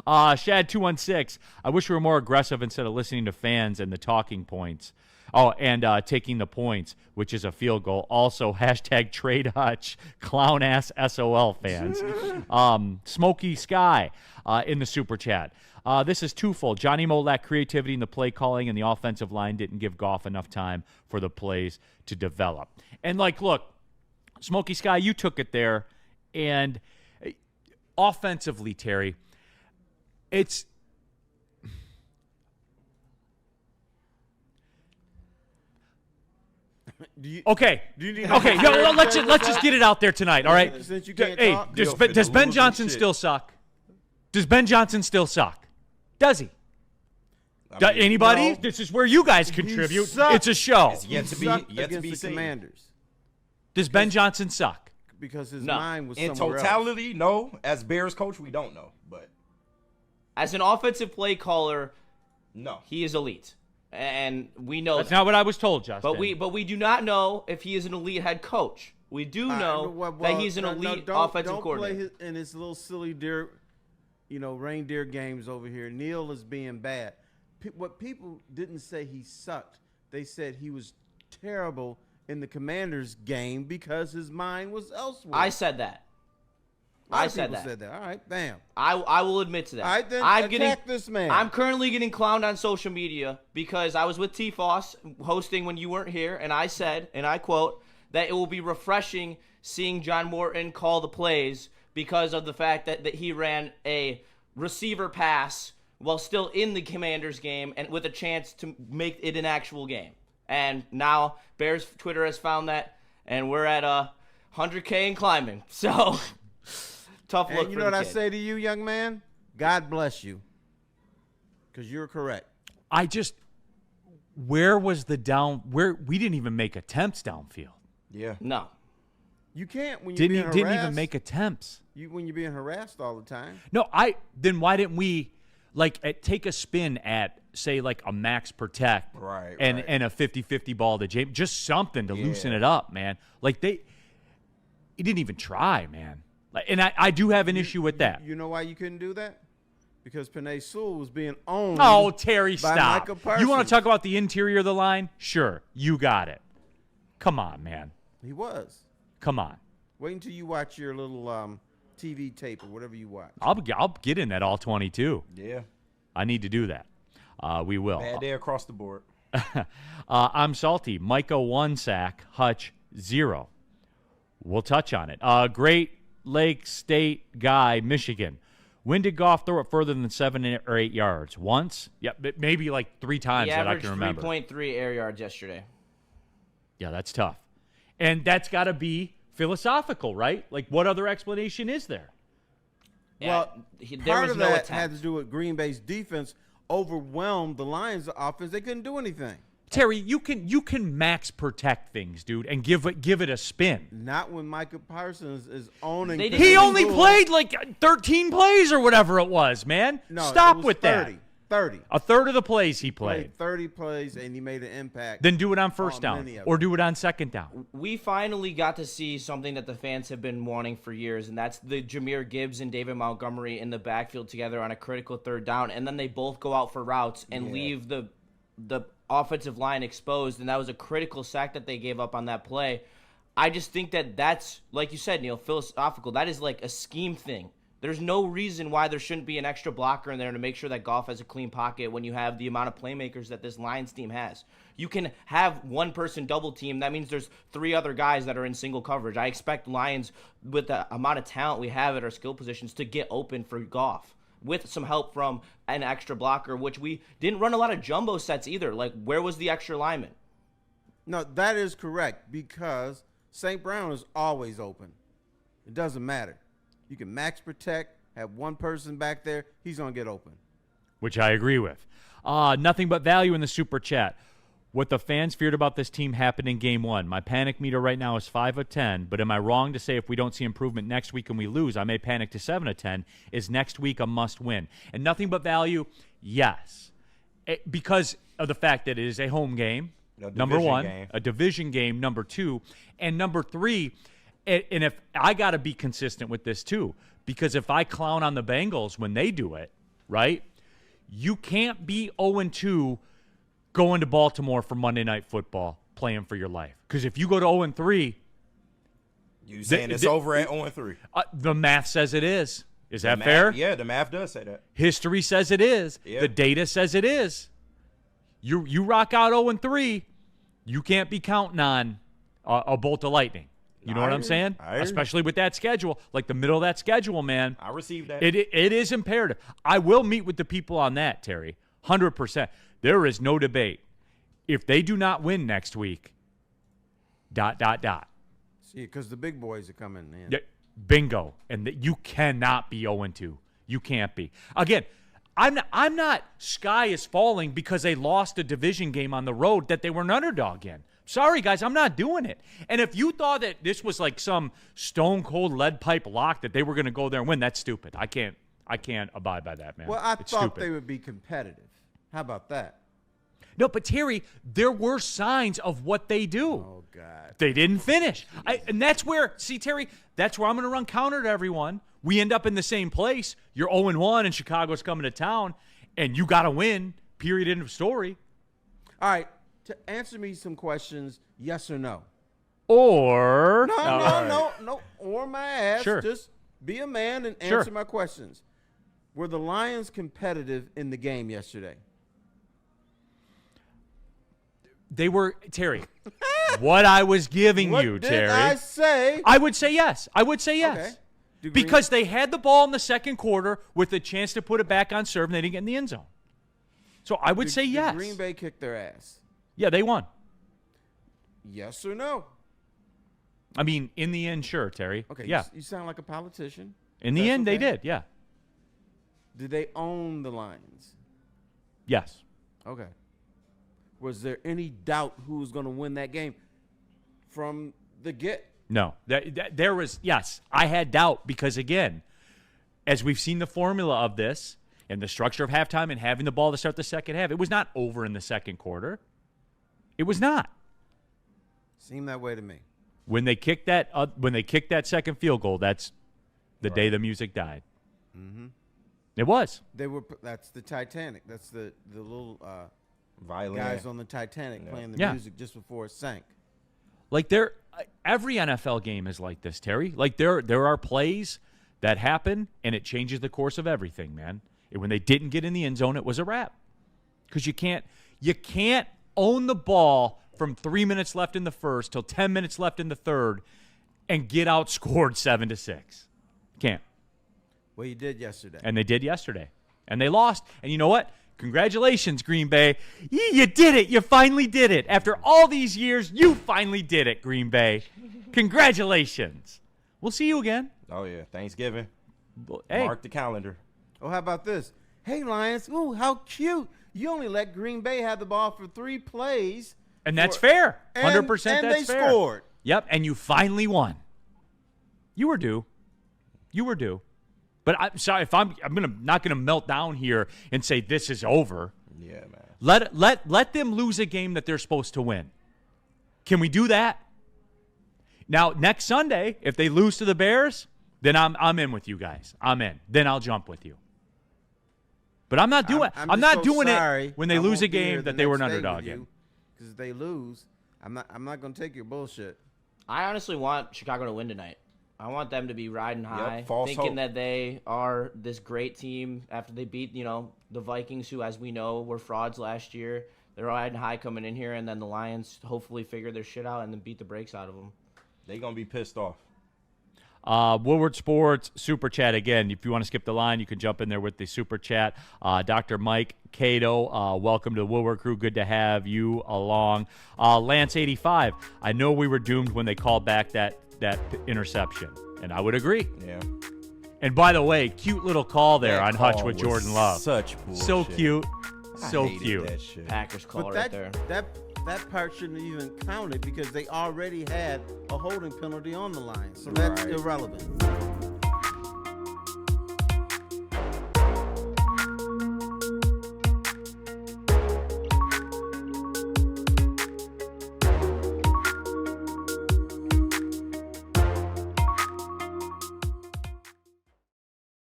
Shad216, I wish we were more aggressive instead of listening to fans and the talking points. Oh, and taking the points, which is a field goal. Also, hashtag trade Hutch, clown ass SOL fans. Smoky Sky in the super chat. This is twofold. Johnny Mo lacked creativity in the play calling, and the offensive line didn't give Goff enough time for the plays to develop. And, look, Smoky Sky, you took it there. And offensively, Terry, it's – Okay. Let's just get it out there tonight. All right. Since you can't hey, talk, does Ben Johnson still suck? Does Ben Johnson still suck? Does he? Anybody? No. This is where you guys contribute. It's a show. It's yet to be seen. Commanders. Does Ben Johnson suck? Because his mind was in somewhere totality. Else. No. As Bears coach, we don't know. But as an offensive play caller, no, he is elite. And we know that's not what I was told, Justin. But we do not know if he is an elite head coach. We do know that he's an elite offensive coordinator. Don't play in his little silly reindeer games over here. Neil is being bad. What people didn't say he sucked. They said he was terrible in the Commanders game because his mind was elsewhere. I said that. I said that. All right, bam. I will admit to that. All right, then attack this man. I'm currently getting clowned on social media because I was with T-Foss hosting when you weren't here, and I said, and I quote, that it will be refreshing seeing John Morton call the plays because of the fact that he ran a receiver pass while still in the Commanders game and with a chance to make it an actual game. And now Bears Twitter has found that, and we're at 100K and climbing. So... Tough look. And you know what I say to you, young man? God bless you. Because you're correct. Where was the where we didn't even make attempts downfield. Yeah. No. You can't when you're being harassed. Didn't even make attempts. When you're being harassed all the time. No, then why didn't we take a spin at say a max protect and a 50-50 ball to James, just something to loosen it up, man. He didn't even try, man. And I do have an issue with that. You know why you couldn't do that? Because Penei Sewell was being owned. Oh, Terry, by stop. Micah Parsons. You want to talk about the interior of the line? Sure, you got it. Come on, man. He was. Come on. Wait until you watch your little TV tape or whatever you watch. I'll get in that all 22. Yeah. I need to do that. We will. Bad day across the board. I'm salty. Micah 1 sack. Hutch 0. We'll touch on it. Great Lake State guy, Michigan. When did Goff throw it further than 7 or 8 yards? Once? Yeah, maybe 3 times that I can remember. He averaged 3.3 air yards yesterday. Yeah, that's tough. And that's got to be philosophical, right? What other explanation is there? Yeah, well, there part was of no that attempt. had to do with Green Bay's defense overwhelmed the Lions' offense. They couldn't do anything. Terry, you can max protect things, dude, and give it a spin. Not when Micah Parsons is owning. He only played 13 plays or whatever it was, man. No, Stop it was with 30. that. 30. A third of the plays he played. 30 plays, and he made an impact. Then do it on first down or do it on second down. We finally got to see something that the fans have been wanting for years, and that's the Jahmyr Gibbs and David Montgomery in the backfield together on a critical third down, and then they both go out for routes and leave the offensive line exposed, and that was a critical sack that they gave up on that play. I just think that's, like you said, Neil, philosophical. That is a scheme thing. There's no reason why there shouldn't be an extra blocker in there to make sure that Goff has a clean pocket when you have the amount of playmakers that this Lions team has. You can have one person double team. That means there's 3 other guys that are in single coverage. I expect Lions, with the amount of talent we have at our skill positions, to get open for Goff with some help from an extra blocker, which we didn't run a lot of jumbo sets either. Where was the extra lineman? No, that is correct because St. Brown is always open. It doesn't matter. You can max protect, have one person back there, he's going to get open. Which I agree with. Nothing but value in the super chat. What the fans feared about this team happened in game 1. My panic meter right now is 5 of 10, but am I wrong to say if we don't see improvement next week and we lose, I may panic to 7 of 10? Is next week a must-win? And nothing but value, yes. Because of the fact that it is a home game, number 1, a division game, number 2, and number 3, and if I got to be consistent with this too, because if I clown on the Bengals when they do it, right? You can't be 0-2 going to Baltimore for Monday Night Football playing for your life. Because if you go to 0-3, You saying it's over at 0-3? The math says it is. Is that The fair? math, yeah, the math does say that. History says it is. Yeah. The data says it is. You rock out 0-3, you can't be counting on a bolt of lightning. You know what I'm saying? Especially with that schedule, like the middle of that schedule, man. I received that. It is imperative. I will meet with the people on that, Terry. 100%. There is no debate. If they do not win next week, ... See, because the big boys are coming in. Yeah, bingo. And you cannot be 0-2. You can't be. Again, I'm not sky is falling because they lost a division game on the road that they were an underdog in. Sorry, guys, I'm not doing it. And if you thought that this was like some stone-cold lead pipe lock that they were going to go there and win, that's stupid. I can't abide by that, man. Well, I It's thought stupid. they would be competitive. How about that? No, but Terry, there were signs of what they do. Oh, God. They didn't finish. And that's where, see, Terry, that's where I'm going to run counter to everyone. We end up in the same place. You're 0-1 and Chicago's coming to town, and you got to win, period, end of story. All right. To answer me some questions, yes or no? Or No. Or my ass. Sure. Just be a man and Sure. answer my questions. Were the Lions competitive in the game yesterday? They were, Terry, what I was giving What you, did Terry. I say? I would say yes. Okay. Because they had the ball in the second quarter with a chance to put it back on serve, and they didn't get in the end zone. So I would say yes. Green Bay kicked their ass. Yeah, they won. Yes or no? I mean, in the end, sure, Terry. Okay. Yeah. You sound like a politician. In the That's end, they okay. did. Yeah. Did they own the Lions? Yes. Okay. Was there any doubt who was going to win that game from the get? No. There was, yes, I had doubt because, again, as we've seen the formula of this and the structure of halftime and having the ball to start the second half, it was not over in the second quarter. It was not. Seemed that way to me. When they kicked that second field goal, that's the day the music died. Mm-hmm. It was. That's the Titanic. That's the little Violin. guys on the Titanic playing the Yeah. music just before it sank. Like every NFL game is like this, Terry. Like there are plays that happen and it changes the course of everything, man. And when they didn't get in the end zone, it was a wrap. Because you can't own the ball from 3 minutes left in the first till 10 minutes left in the third and get outscored 7-6. Can't. Well, you did yesterday. And they did yesterday. And they lost. And you know what? Congratulations, Green Bay. You did it. You finally did it. After all these years, you finally did it, Green Bay. Congratulations. We'll see you again. Oh, yeah. Thanksgiving. Hey, Mark the calendar. Oh, how about this? Hey, Lions. Ooh, how cute. You only let Green Bay have the ball for 3 plays. and that's fair. 100% And that's they fair. scored. Yep, and you finally won. You were due. You were due. But I'm sorry if I'm not gonna melt down here and say this is over. Yeah, man. Let them lose a game that they're supposed to win. Can we do that? Now next Sunday, if they lose to the Bears, then I'm in with you guys. I'm in. Then I'll jump with you. But I'm not doing I'm not just doing sorry it when they I lose a won't be here game the that they were an next day underdog with you, in. because if they lose, I'm not going to take your bullshit. I honestly want Chicago to win tonight. I want them to be riding high, false thinking hope. that they are this great team after they beat, the Vikings, who, as we know, were frauds last year. They're riding high coming in here, and then the Lions hopefully figure their shit out and then beat the brakes out of them. They going to be pissed off. Woodward Sports Super Chat again. If you want to skip the line, you can jump in there with the Super Chat. Dr. Mike Cato, welcome to the Woodward crew. Good to have you along. Lance85, I know we were doomed when they called back that interception, and I would agree. Yeah. And by the way, cute little call there That on Hutch call with was Jordan Love. Such bullshit. So cute. I So hated cute. that shit. Packers call But right there. that part shouldn't even count it because they already had a holding penalty on the line. So that's Right. irrelevant.